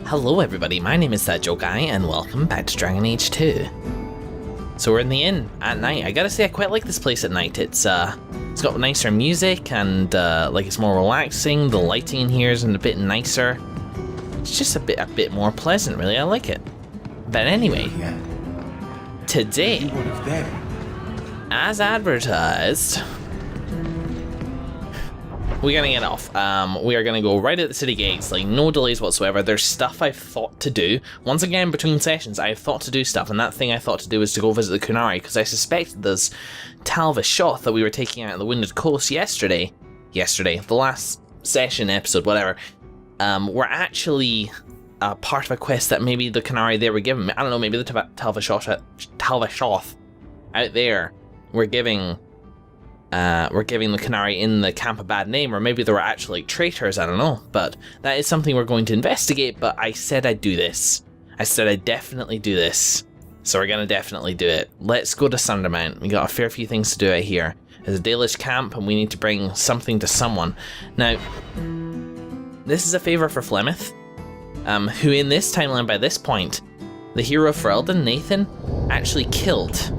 Hello everybody, my name is That Joe Guy, and welcome back to Dragon Age 2. So we're in the inn at night. I gotta say, I quite like this place at night. It's got nicer music, and like it's more relaxing. The lighting in here is a bit nicer. It's just a bit more pleasant, really. I like it. But anyway, today, as advertised, we're gonna get off. We are gonna go right at the city gates, like no delays whatsoever. There's stuff I've thought to do. Once again, between sessions, I've thought to do stuff, and that thing I thought to do was to go visit the Kunari, because I suspected this Talva Shoth that we were taking out of the Winded Coast yesterday, the last session episode, whatever, were actually part of a quest that maybe the Kunari they were giving me. I don't know, maybe the Talva Shoth out there were giving the Kunari in the camp a bad name, or maybe they were actually traitors, I don't know. But that is something we're going to investigate, but I said I'd do this. I said I'd definitely do this. So we're going to definitely do it. Let's go to Sundermount. We got a fair few things to do out here. There's a Dalish camp, and we need to bring something to someone. Now, this is a favour for Flemeth, who in this timeline, by this point, the hero for Ferelden, Nathan, actually killed.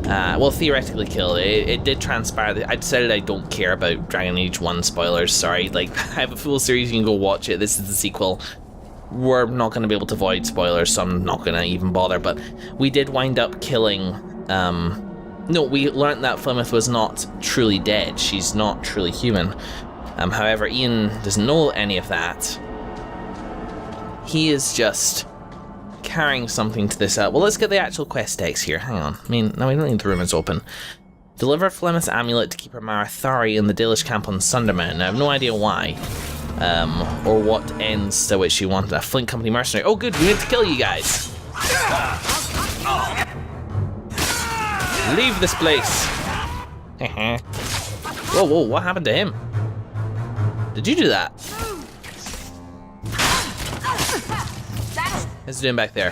Well, theoretically killed. It did transpire. I decided I don't care about Dragon Age 1 spoilers, sorry. Like, I have a full series, you can go watch it. This is the sequel. We're not going to be able to avoid spoilers, so I'm not going to even bother. But we did wind up killing... No, we learned that Flemeth was not truly dead. She's not truly human. However, Iain doesn't know any of that. He is just... carrying something to this well, let's get the actual quest text here. Hang on. I mean, no, we don't need the rumors open. Deliver Flemeth's amulet to keep her Marathari in the Dalish camp on Sundermount. I have no idea why. Or what ends to which you want a Flint Company mercenary. Oh good, we need to kill you guys. Leave this place. Whoa, what happened to him? Did you do that? What's he doing back there?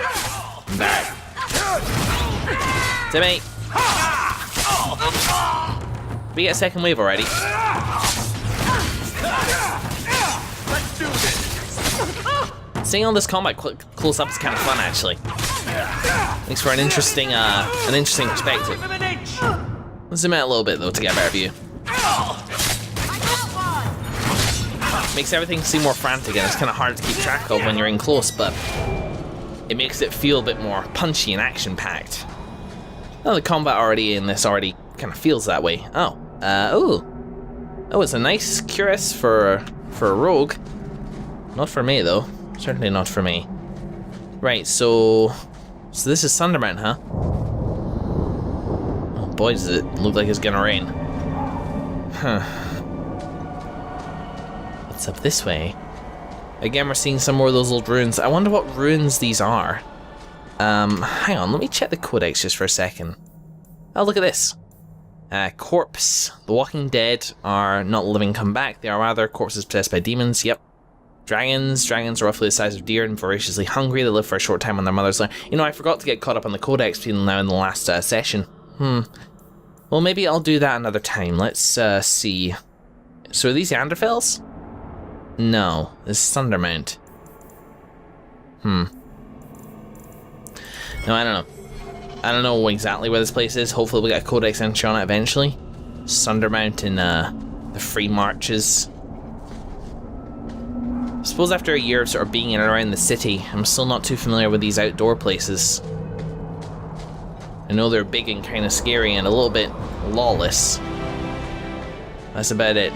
Back. Timmy! We get a second wave already. Let's do this. Seeing all this combat close up is kind of fun, actually. Makes for an interesting perspective. Let's zoom out a little bit though to get a better view. Makes everything seem more frantic, and it's kind of hard to keep track of when you're in close, but it makes it feel a bit more punchy and action-packed. Oh, the combat already in this already kind of feels that way. Oh, it's a nice cuirass for a rogue. Not for me though. Certainly not for me. Right, so this is Sundermount, huh? Oh boy, does it look like it's gonna rain. Huh. What's up this way? Again, we're seeing some more of those old ruins. I wonder what ruins these are. Hang on, let me check the codex just for a second. Oh, look at this. Corpse. The Walking Dead are not living come back. They are rather corpses possessed by demons. Yep. Dragons. Dragons are roughly the size of deer and voraciously hungry. They live for a short time on their mother's land. You know, I forgot to get caught up on the codex until now in the last session. Well, maybe I'll do that another time. Let's see. So are these Yanderfels? No, this is Sundermount. No, I don't know. I don't know exactly where this place is. Hopefully we'll get a codex entry on it eventually. Sundermount in the Free Marches. I suppose after a year of sort of being in and around the city, I'm still not too familiar with these outdoor places. I know they're big and kind of scary and a little bit lawless. That's about it.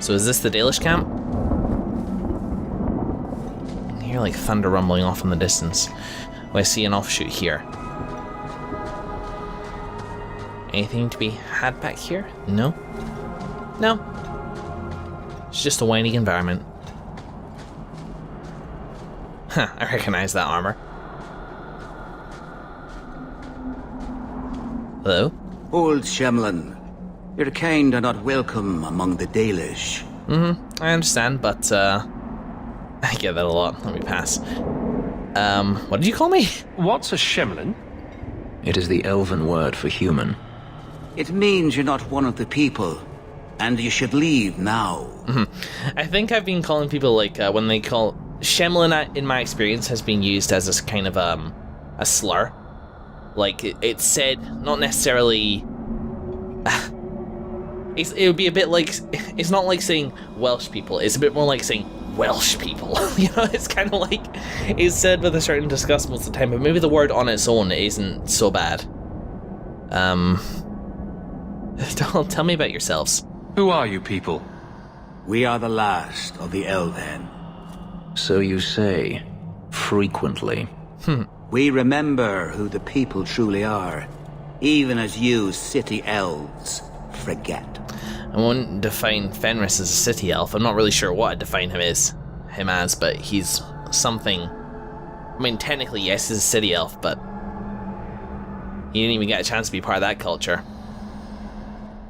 So is this the Dalish camp? I hear like thunder rumbling off in the distance. Oh, I see an offshoot here. Anything to be had back here? No? No. It's just a whiny environment. Huh, I recognize that armor. Hello? Old Shemlin, your kind are not welcome among the Dalish. I understand, but I get that a lot. Let me pass. What did you call me? What's a Shemlin? It is the elven word for human. It means you're not one of the people, and you should leave now. I think I've been calling people like when they call Shemlin, in my experience, has been used as a kind of a slur. Like, it's said, not necessarily... it would be a bit like... It's not like saying Welsh people, it's a bit more like saying Welsh people. You know, it's kind of like... It's said with a certain disgust most of the time, but maybe the word on its own isn't so bad. Tell me about yourselves. Who are you people? We are the last of the Elven. So you say, frequently. We remember who the people truly are, even as you city elves forget. I won't define Fenris as a city elf. I'm not really sure what I'd define him as, but he's something... I mean, technically, yes, he's a city elf, but he didn't even get a chance to be part of that culture.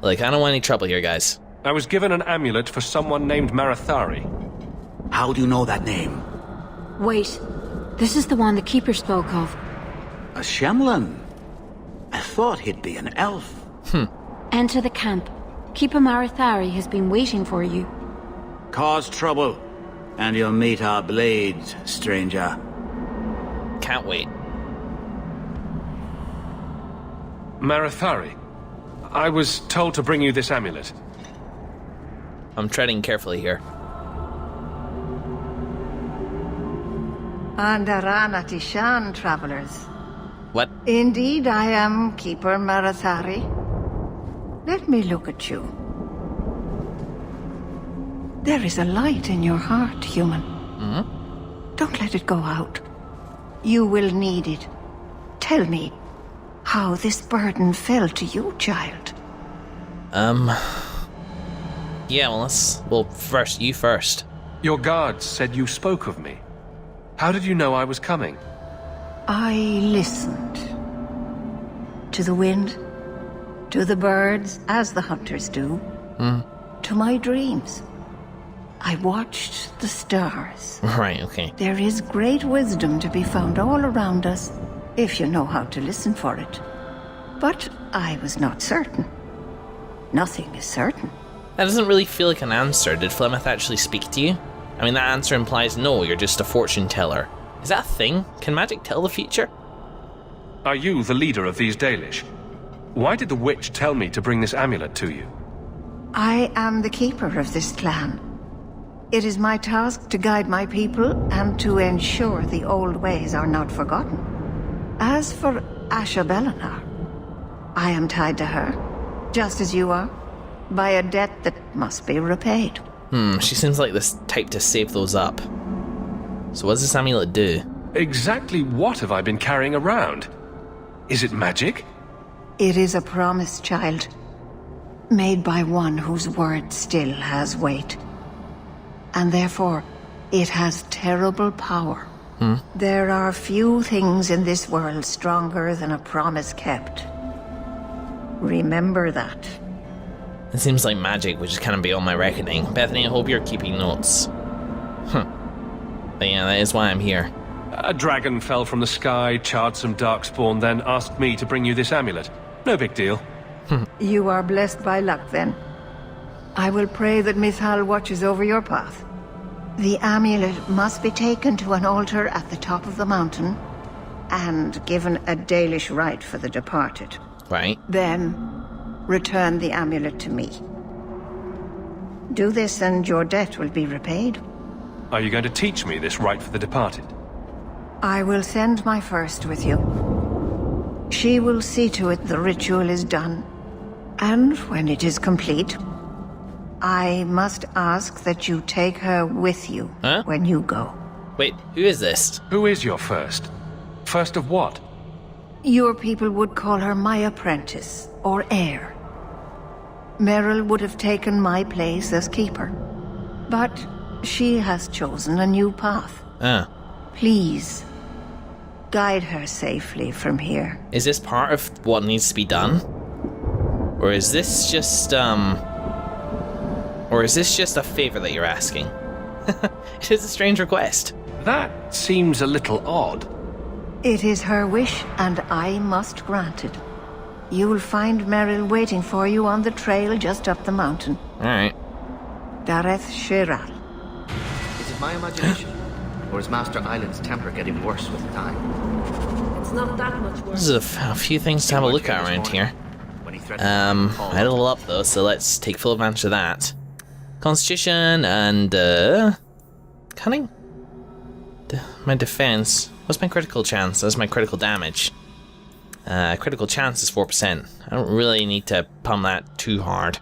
Like, I don't want any trouble here, guys. I was given an amulet for someone named Marathari. How do you know that name? Wait, this is the one the Keeper spoke of. A Shemlin? I thought he'd be an elf. Enter the camp. Keeper Marathari has been waiting for you. Cause trouble, and you'll meet our blades, stranger. Can't wait. Marathari, I was told to bring you this amulet. I'm treading carefully here. Andaranatishan, travelers. What? Indeed, I am Keeper Marathari. Let me look at you. There is a light in your heart, human. Don't let it go out. You will need it. Tell me how this burden fell to you, child. Yeah, well, first, you first. Your guards said you spoke of me. How did you know I was coming? I listened. To the wind, to the birds, as the hunters do. To my dreams. I watched the stars. Right, okay. There is great wisdom to be found all around us, if you know how to listen for it. But I was not certain. Nothing is certain. That doesn't really feel like an answer. Did Flemeth actually speak to you? I mean, that answer implies no, you're just a fortune teller. Is that a thing? Can magic tell the future? Are you the leader of these Dalish? Why did the witch tell me to bring this amulet to you? I am the keeper of this clan. It is my task to guide my people and to ensure the old ways are not forgotten. As for Asha Belinar, I am tied to her, just as you are, by a debt that must be repaid. She seems like this type to save those up. So what does this amulet do? Exactly what have I been carrying around? Is it magic? It is a promise, child, made by one whose word still has weight. And therefore, it has terrible power. There are few things in this world stronger than a promise kept. Remember that. It seems like magic, which is kind of beyond my reckoning. Bethany, I hope you're keeping notes. But yeah, that is why I'm here. A dragon fell from the sky, charred some darkspawn, then asked me to bring you this amulet. No big deal. You are blessed by luck, then. I will pray that Mithal watches over your path. The amulet must be taken to an altar at the top of the mountain and given a Dalish rite for the departed. Right. Then, return the amulet to me. Do this and your debt will be repaid. Are you going to teach me this rite for the departed? I will send my first with you. She will see to it the ritual is done. And when it is complete, I must ask that you take her with you when you go. Wait, who is this? Who is your first? First of what? Your people would call her my apprentice, or heir. Meryl would have taken my place as keeper. But she has chosen a new path. Please, guide her safely from here. Is this part of what needs to be done? Or is this just, Or is this just a favor that you're asking? It is a strange request. That seems a little odd. It is her wish, and I must grant it. You will find Meryl waiting for you on the trail just up the mountain. Alright. Dareth Shiral. Is it my imagination? Or is Master Island's temper getting worse with time? It's not that much worse. There's a few things to have a look at around here. I had a little up though, so let's take full advantage of that. Constitution and cunning. My defense. What's my critical chance? That's my critical damage. Critical chance is 4%. I don't really need to pump that too hard.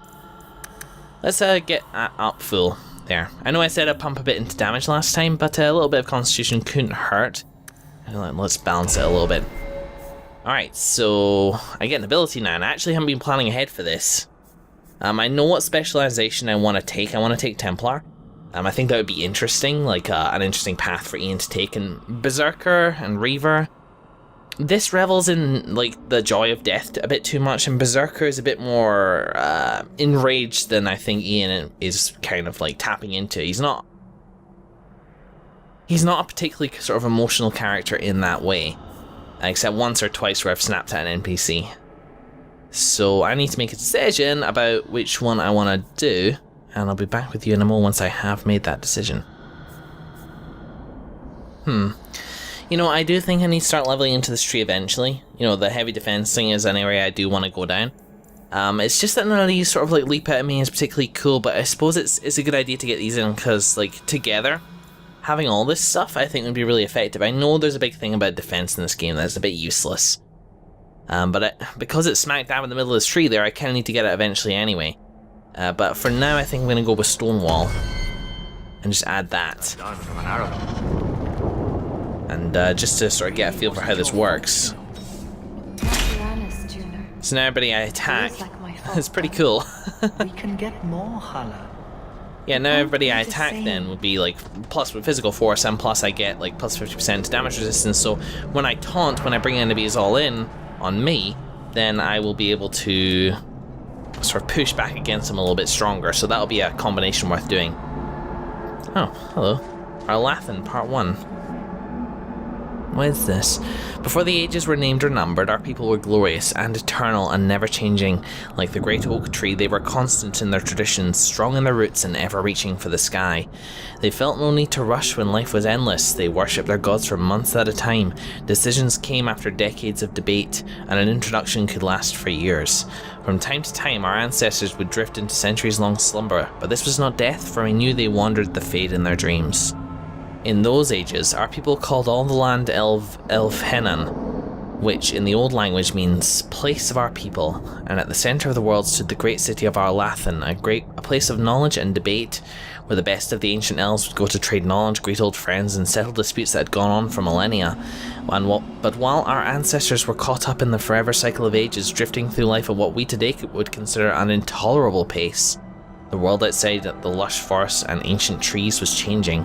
Let's get that up full. There. I know I said I'd pump a bit into damage last time, but a little bit of Constitution couldn't hurt. Let's balance it a little bit. Alright, so I get an ability now, and I actually haven't been planning ahead for this. I know what specialization I want to take. I want to take Templar. I think that would be interesting, like an interesting path for Iain to take. And Berserker and Reaver, this revels in like the joy of death a bit too much, and Berserker is a bit more enraged than I think Iain is kind of like tapping into. He's not a particularly sort of emotional character in that way, except once or twice where I've snapped at an NPC. So I need to make a decision about which one I want to do, and I'll be back with you in a moment once I have made that decision. You know, I do think I need to start leveling into this tree eventually. You know, the heavy defense thing is an area I do want to go down. It's just that none of these sort of like leap out at me is particularly cool, but I suppose it's a good idea to get these in because like together, having all this stuff I think would be really effective. I know there's a big thing about defense in this game that's a bit useless. But because it's smack dab in the middle of this tree there, I kind of need to get it eventually anyway. But for now I think I'm going to go with Stonewall and just add that. And just to sort of get a feel for how this works. So now everybody I attack, it's pretty cool. We can get more, Hala. Yeah, now everybody I attack then would be like plus with physical force, and plus I get like plus 50% damage resistance, so when I taunt, when I bring enemies all in on me, then I will be able to sort of push back against them a little bit stronger, so that'll be a combination worth doing. Oh, hello. Arlathan, Part 1. What is this? Before the ages were named or numbered, our people were glorious and eternal and never-changing. Like the great oak tree, they were constant in their traditions, strong in their roots and ever reaching for the sky. They felt no need to rush when life was endless. They worshipped their gods for months at a time. Decisions came after decades of debate, and an introduction could last for years. From time to time, our ancestors would drift into centuries-long slumber, but this was not death, for we knew they wandered the fade in their dreams. In those ages, our people called all the land Elfhenan, which in the old language means place of our people, and at the centre of the world stood the great city of Arlathan, a place of knowledge and debate, where the best of the ancient elves would go to trade knowledge, greet old friends, and settle disputes that had gone on for millennia. But while our ancestors were caught up in the forever cycle of ages, drifting through life at what we today would consider an intolerable pace, the world outside the lush forests and ancient trees was changing.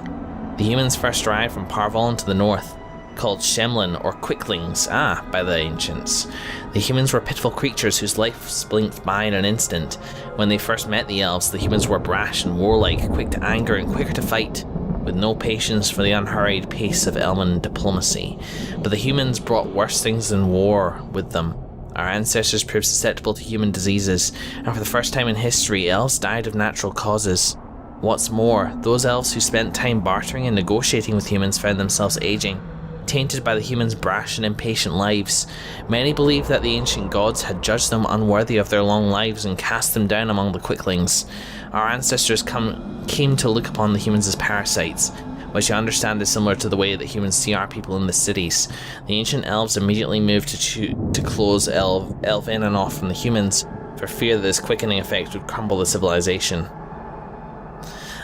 The humans first arrived from Parvon to the north, called Shemlin or Quicklings, by the ancients. The humans were pitiful creatures whose lives blinked by in an instant. When they first met the elves, the humans were brash and warlike, quick to anger and quicker to fight, with no patience for the unhurried pace of elven diplomacy. But the humans brought worse things than war with them. Our ancestors proved susceptible to human diseases, and for the first time in history, elves died of natural causes. What's more, those elves who spent time bartering and negotiating with humans found themselves aging, tainted by the humans' brash and impatient lives. Many believed that the ancient gods had judged them unworthy of their long lives and cast them down among the quicklings. Our ancestors came to look upon the humans as parasites, which I understand is similar to the way that humans see our people in the cities. The ancient elves immediately moved to close Elfhenan off from the humans, for fear that this quickening effect would crumble the civilization.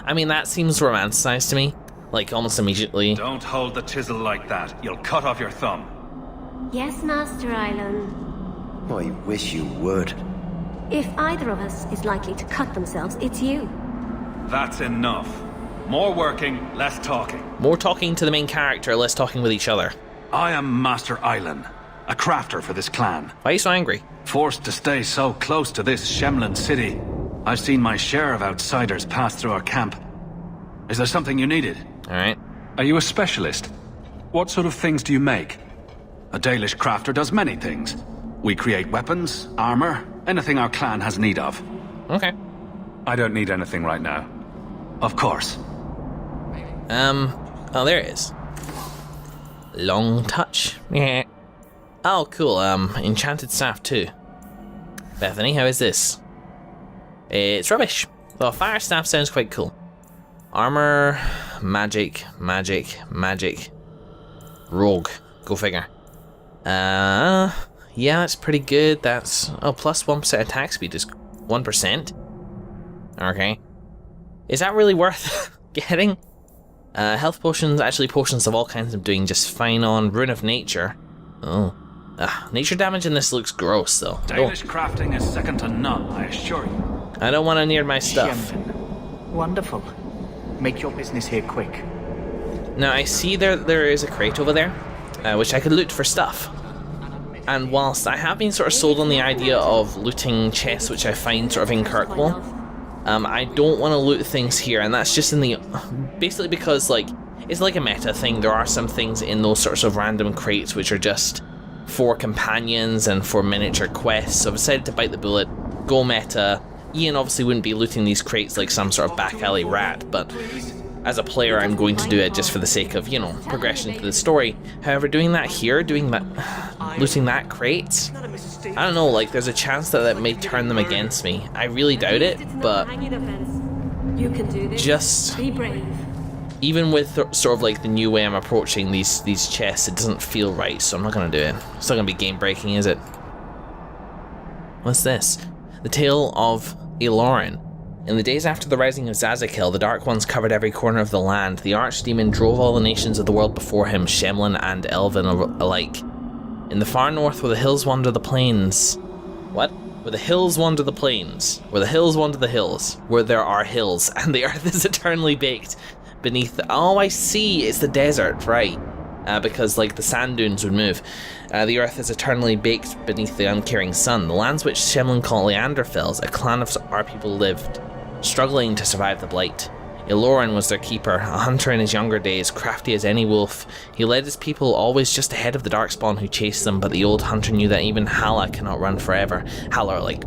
I mean, that seems romanticized to me, like almost immediately. Don't hold the chisel like that. You'll cut off your thumb. Yes, Master Island. I wish you would. If either of us is likely to cut themselves, it's you. That's enough. More working, less talking. More talking to the main character, less talking with each other. I am Master Island, a crafter for this clan. Why are you so angry? Forced to stay so close to this Shemlin city, I've seen my share of outsiders pass through our camp. Is there something you needed? Alright. Are you a specialist? What sort of things do you make? A Dalish crafter does many things. We create weapons, armor, anything our clan has need of. Okay. I don't need anything right now. Of course. Oh, there it is. Long touch. Yeah. Oh, cool. Enchanted staff too. Bethany, how is this? It's rubbish. Though fire staff sounds quite cool. Armor, magic, magic, magic. Rogue. Go figure. Yeah, that's pretty good. That's plus 1% attack speed is 1%. Okay. Is that really worth getting? Health potions, actually potions of all kinds I'm doing just fine on. Rune of Nature. Oh. Nature damage in this looks gross though. Dalish crafting is second to none, I assure you. I don't want to near my stuff. Shemden. Wonderful. Make your business here quick. Now I see there is a crate over there, which I could loot for stuff. And whilst I have been sort of sold on the idea of looting chests which I find sort of in Kirkwall, I don't want to loot things here, and that's just in the... basically because, like, it's like a meta thing. There are some things in those sorts of random crates which are just for companions and for miniature quests, so I've decided to bite the bullet, go meta. Iain obviously wouldn't be looting these crates like some sort of back alley rat, but as a player I'm going to do it just for the sake of, you know, progression to the story. However, doing that here, looting that crate, I don't know, like there's a chance that may turn them against me. I really doubt it, but just even with sort of like the new way I'm approaching these chests, it doesn't feel right, so I'm not going to do it. It's not going to be game breaking, is it? What's this? The Tale of Elorin. In the days after the rising of Zazakil, the Dark Ones covered every corner of the land. The Archdemon drove all the nations of the world before him, Shemlin and Elven alike. In the far north, where the hills wander the plains... What? Where the hills wander the plains. Where the hills wander the hills. Where there are hills, and the earth is eternally baked beneath the... Oh, I see! It's the desert, right. Because, like, the sand dunes would move. The earth is eternally baked beneath the uncaring sun. The lands which Shemlin call Leanderfels, a clan of our people lived, struggling to survive the blight. Elorin was their keeper, a hunter in his younger days, crafty as any wolf. He led his people always just ahead of the Darkspawn who chased them, but the old hunter knew that even Hala cannot run forever. Hala are like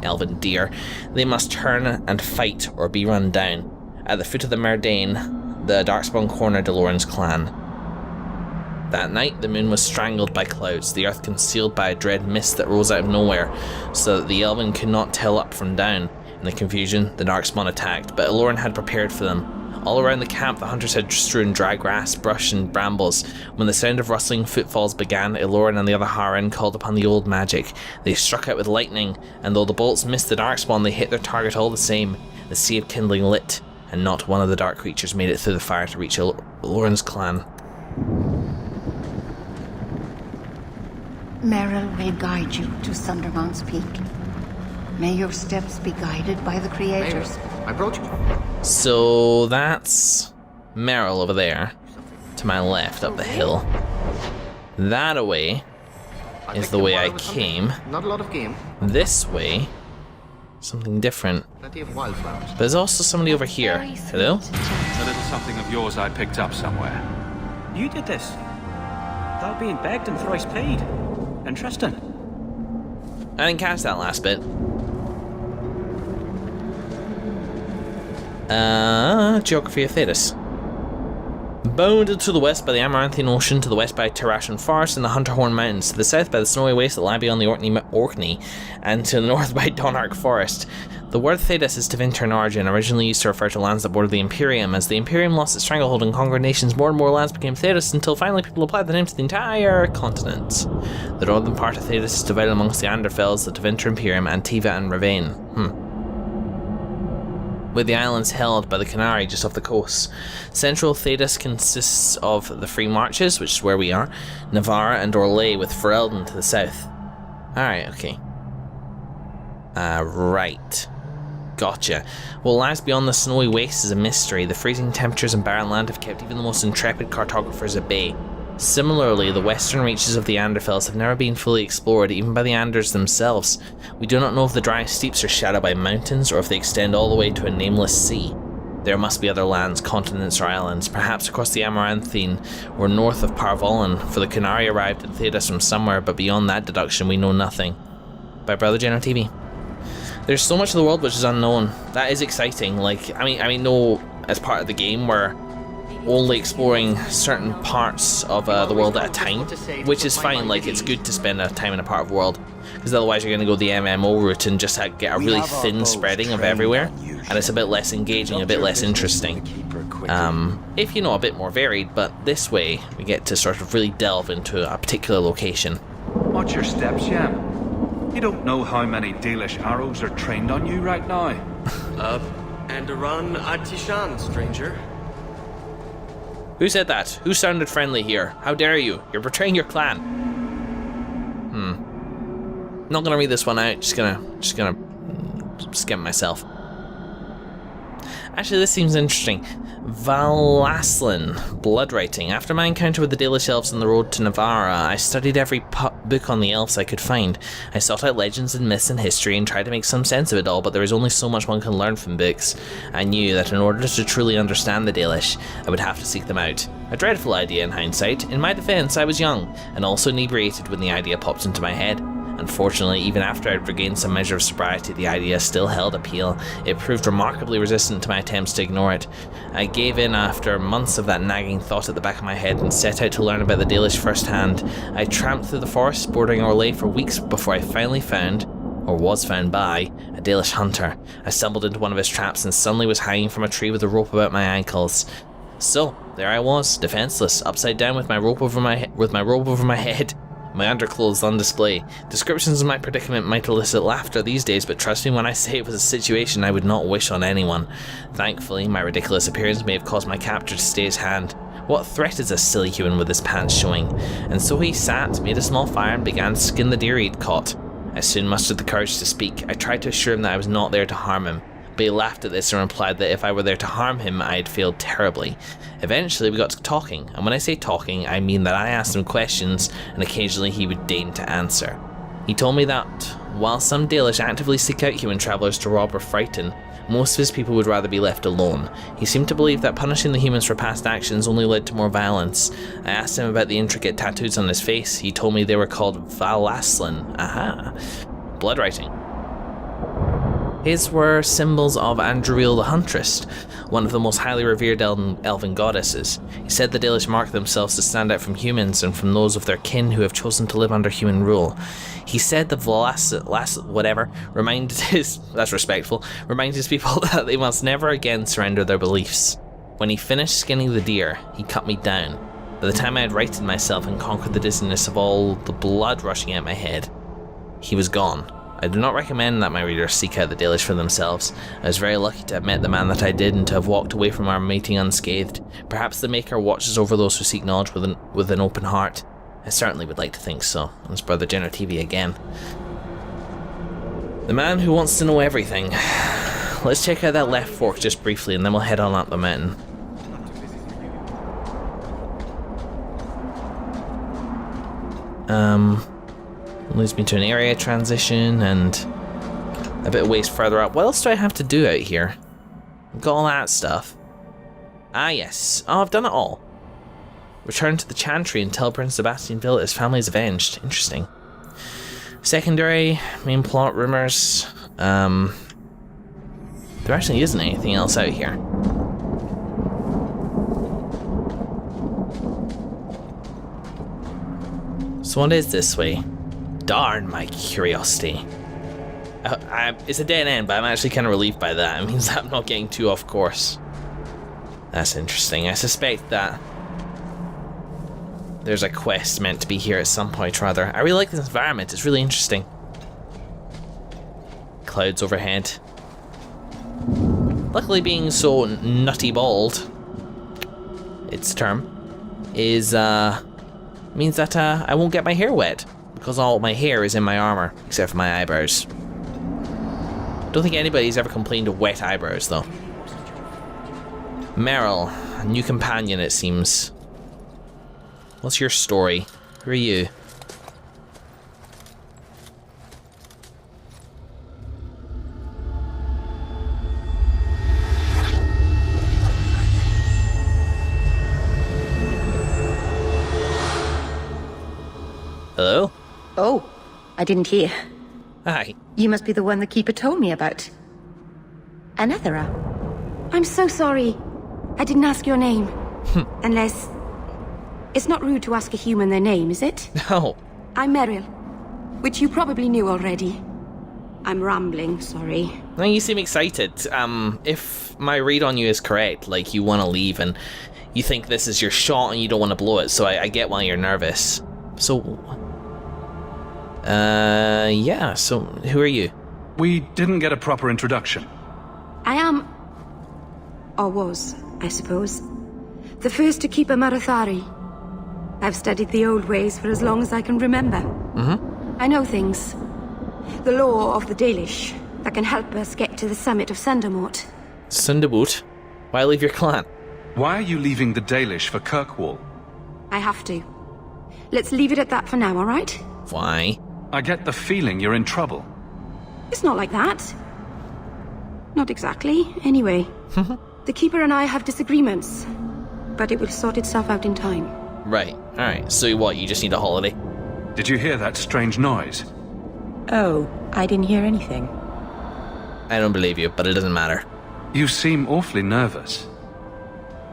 elven deer. They must turn and fight or be run down. At the foot of the Merdane, the Darkspawn cornered Elorin's clan. That night, the moon was strangled by clouds, the earth concealed by a dread mist that rose out of nowhere, so that the Elven could not tell up from down. In the confusion, the Darkspawn attacked, but Elorin had prepared for them. All around the camp, the hunters had strewn dry grass, brush, and brambles. When the sound of rustling footfalls began, Elorin and the other Harin called upon the old magic. They struck out with lightning, and though the bolts missed the Darkspawn, they hit their target all the same. The sea of kindling lit, and not one of the dark creatures made it through the fire to reach Elorin's clan. Merrill will guide you to Sundermount's Peak. May your steps be guided by the creators. I brought you. So that's Merrill over there, to my left, up the hill. That away is the way I came. Not a lot of game. This way, something different. Plenty of wildflowers. But there's also somebody over here. Hello? A little something of yours I picked up somewhere. You did this. Thou being begged and thrice paid. Interesting. I didn't catch that last bit. Geography of Thetis. Bounded to the west by the Amaranthian Ocean, to the west by Terrashan Forest and the Hunterhorn Mountains, to the south by the snowy wastes that lie beyond the Orkney, and to the north by Donark Forest. The word Thetis is Tevinter in origin, originally used to refer to lands that border the Imperium. As the Imperium lost its stranglehold and conquered nations, more and more lands became Thetis, until finally people applied the name to the entire continent. The northern part of Thetis is divided amongst the Anderfels, the Tevinter Imperium, Antiva and Ravane. With the islands held by the Canary just off the coast. Central Thetis consists of the Free Marches, which is where we are, Navarra and Orlais, with Ferelden to the south. Alright, okay. Right. Gotcha. What lies beyond the snowy wastes is a mystery. The freezing temperatures and barren land have kept even the most intrepid cartographers at bay. Similarly, the western reaches of the Anderfels have never been fully explored, even by the Anders themselves. We do not know if the dry steeps are shadowed by mountains, or if they extend all the way to a nameless sea. There must be other lands, continents, or islands, perhaps across the Amaranthine, or north of Parvolan, for the Canary arrived in Thetis from somewhere, but beyond that deduction we know nothing. By Brother General TV. There's so much of the world which is unknown. That is exciting. Like, I mean, no, as part of the game where only exploring certain parts of the world at a time, which is fine. Like, it's good to spend a time in a part of the world, because otherwise you're going to go the MMO route and just get a really thin spreading of everywhere, and it's a bit less engaging, a bit less interesting, if you know, a bit more varied. But this way we get to sort of really delve into a particular location. Watch your steps, Iain. You don't know how many Dalish arrows are trained on you right now. Andaran Atishan, stranger. Who said that? Who sounded friendly here? How dare you? You're betraying your clan. Not gonna read this one out. Just gonna skim myself. Actually, this seems interesting. Valaslan, blood writing. After my encounter with the Dalish elves on the road to Navarra, I studied every book on the elves I could find. I sought out legends and myths and history and tried to make some sense of it all, but there is only so much one can learn from books. I knew that in order to truly understand the Dalish, I would have to seek them out. A dreadful idea in hindsight. In my defense, I was young, and also inebriated when the idea popped into my head. Unfortunately, even after I'd regained some measure of sobriety, the idea still held appeal. It proved remarkably resistant to my attempts to ignore it. I gave in after months of that nagging thought at the back of my head and set out to learn about the Dalish firsthand. I tramped through the forest bordering Orlais for weeks before I finally found, or was found by, a Dalish hunter. I stumbled into one of his traps and suddenly was hanging from a tree with a rope about my ankles. So, there I was, defenseless, upside down with my rope over my head. My underclothes on display. Descriptions of my predicament might elicit laughter these days, but trust me when I say it was a situation I would not wish on anyone. Thankfully, my ridiculous appearance may have caused my captor to stay his hand. What threat is a silly human with his pants showing? And so he sat, made a small fire, and began to skin the deer he'd caught. I soon mustered the courage to speak. I tried to assure him that I was not there to harm him, but he laughed at this and replied that if I were there to harm him, I had failed terribly. Eventually we got to talking, and when I say talking, I mean that I asked him questions, and occasionally he would deign to answer. He told me that, while some Dalish actively seek out human travellers to rob or frighten, most of his people would rather be left alone. He seemed to believe that punishing the humans for past actions only led to more violence. I asked him about the intricate tattoos on his face. He told me they were called Valaslan. Aha. Blood writing. His were symbols of Andruil the Huntress, one of the most highly revered elven goddesses. He said the Dalish mark themselves to stand out from humans and from those of their kin who have chosen to live under human rule. He said the reminded his people that they must never again surrender their beliefs. When he finished skinning the deer, he cut me down. By the time I had righted myself and conquered the dizziness of all the blood rushing out my head, he was gone. I do not recommend that my readers seek out the Dalish for themselves. I was very lucky to have met the man that I did and to have walked away from our meeting unscathed. Perhaps the Maker watches over those who seek knowledge with an open heart. I certainly would like to think so. And it's Brother Jenner TV again. The man who wants to know everything. Let's check out that left fork just briefly and then we'll head on up the mountain. Leads me to an area transition and a bit of ways further up. What else do I have to do out here? I've got all that stuff. Ah yes. Oh, I've done it all. Return to the Chantry and tell Prince Sebastianville his family is avenged. Interesting. Secondary, main plot, rumors. There actually isn't anything else out here. So what is this way? Darn my curiosity. It's a dead end, but I'm actually kind of relieved by that. It means that I'm not getting too off course. That's interesting. I suspect that there's a quest meant to be here at some point or other. I really like this environment. It's really interesting. Clouds overhead. Luckily, being so nutty bald, its term, is means that I won't get my hair wet. Because all my hair is in my armor, except for my eyebrows. Don't think anybody's ever complained of wet eyebrows, though. Meryl, a new companion, it seems. What's your story? Who are you? Hello? Oh, I didn't hear. Hi. You must be the one the Keeper told me about. Anethera. I'm so sorry. I didn't ask your name. Unless... It's not rude to ask a human their name, is it? No. I'm Meryl, which you probably knew already. I'm rambling, sorry. No, you seem excited. If my read on you is correct, like you want to leave and you think this is your shot and you don't want to blow it, so I get why you're nervous. So, yeah, so who are you? We didn't get a proper introduction. I am... or was, I suppose. The first to keep a Marathari. I've studied the old ways for as long as I can remember. I know things. The law of the Dalish that can help us get to the summit of Sundermort. Sundermort? Why leave your clan? Why are you leaving the Dalish for Kirkwall? I have to. Let's leave it at that for now, alright? Why? I get the feeling you're in trouble. It's not like that. Not exactly, anyway. The Keeper and I have disagreements, but it will sort itself out in time. Right, alright. So what, you just need a holiday? Did you hear that strange noise? Oh, I didn't hear anything. I don't believe you, but it doesn't matter. You seem awfully nervous.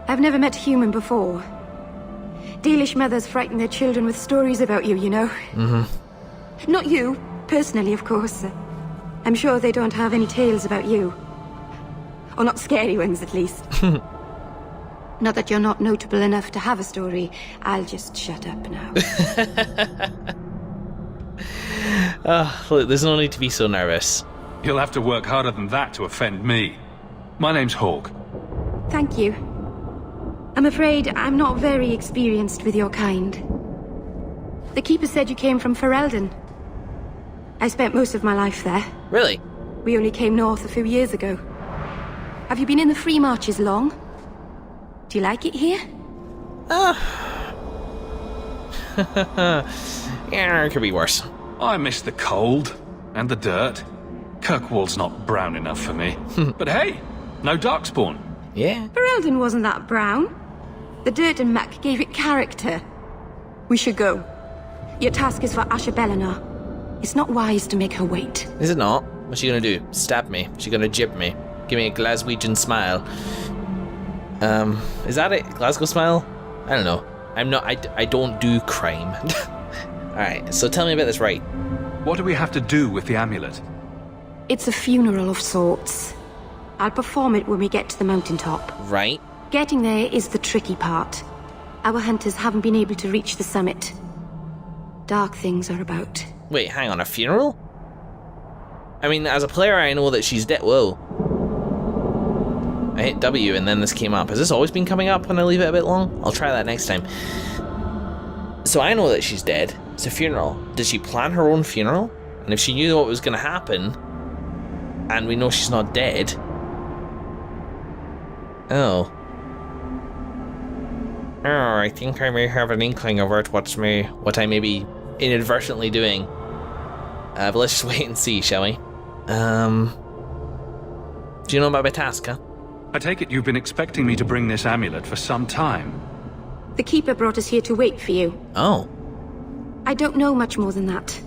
I've never met a human before. Dalish mothers frighten their children with stories about you, you know? Not you, personally, of course. I'm sure they don't have any tales about you. Or not scary ones, at least. Not that you're not notable enough to have a story. I'll just shut up now. Look, there's no need to be so nervous. You'll have to work harder than that to offend me. My name's Hawke. Thank you. I'm afraid I'm not very experienced with your kind. The Keeper said you came from Ferelden. I spent most of my life there. Really? We only came north a few years ago. Have you been in the Free Marches long? Do you like it here? Yeah, it could be worse. I miss the cold and the dirt. Kirkwall's not brown enough for me. But hey, no Darkspawn. Yeah. Ferelden wasn't that brown. The dirt and muck gave it character. We should go. Your task is for Asha Belenar. It's not wise to make her wait. Is it not? What's she gonna do? Stab me? She gonna jib me? Give me a Glaswegian smile? Is that it? Glasgow smile? I don't know. I don't do crime. Alright, so tell me about this rite. What do we have to do with the amulet? It's a funeral of sorts. I'll perform it when we get to the mountaintop. Right. Getting there is the tricky part. Our hunters haven't been able to reach the summit. Dark things are about. Wait, hang on, a funeral? I mean, as a player, I know that she's dead. Whoa. I hit W and then this came up. Has this always been coming up when I leave it a bit long? I'll try that next time. So I know that she's dead. It's a funeral. Did she plan her own funeral? And if she knew what was going to happen, and we know she's not dead... Oh, I think I may have an inkling of what I may be inadvertently doing. But let's just wait and see, shall we? Do you know about my task, huh? I take it you've been expecting me to bring this amulet for some time. The Keeper brought us here to wait for you. Oh. I don't know much more than that.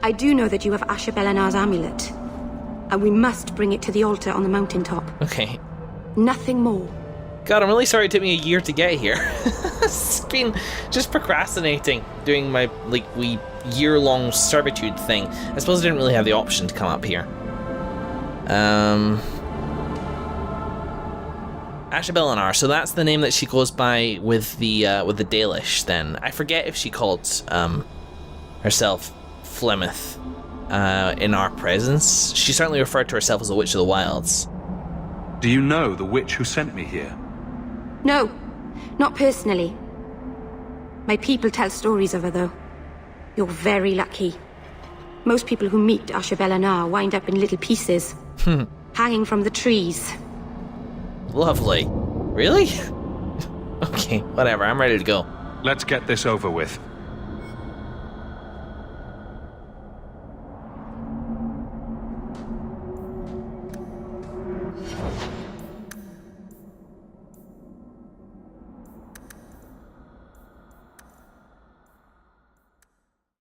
I do know that you have Asha Belenar's amulet. And we must bring it to the altar on the mountaintop. Okay. Nothing more. God, I'm really sorry it took me a year to get here. It's been just procrastinating, doing my, wee year-long servitude thing. I suppose I didn't really have the option to come up here. Asha Belenar, so that's the name that she goes by with the Dalish, then. I forget if she called herself Flemeth in our presence. She certainly referred to herself as a Witch of the Wilds. Do you know the witch who sent me here? No, not personally. My people tell stories of her, though. You're very lucky. Most people who meet Asha Belenar wind up in little pieces, hanging from the trees. Lovely. Really? Okay, whatever, I'm ready to go. Let's get this over with.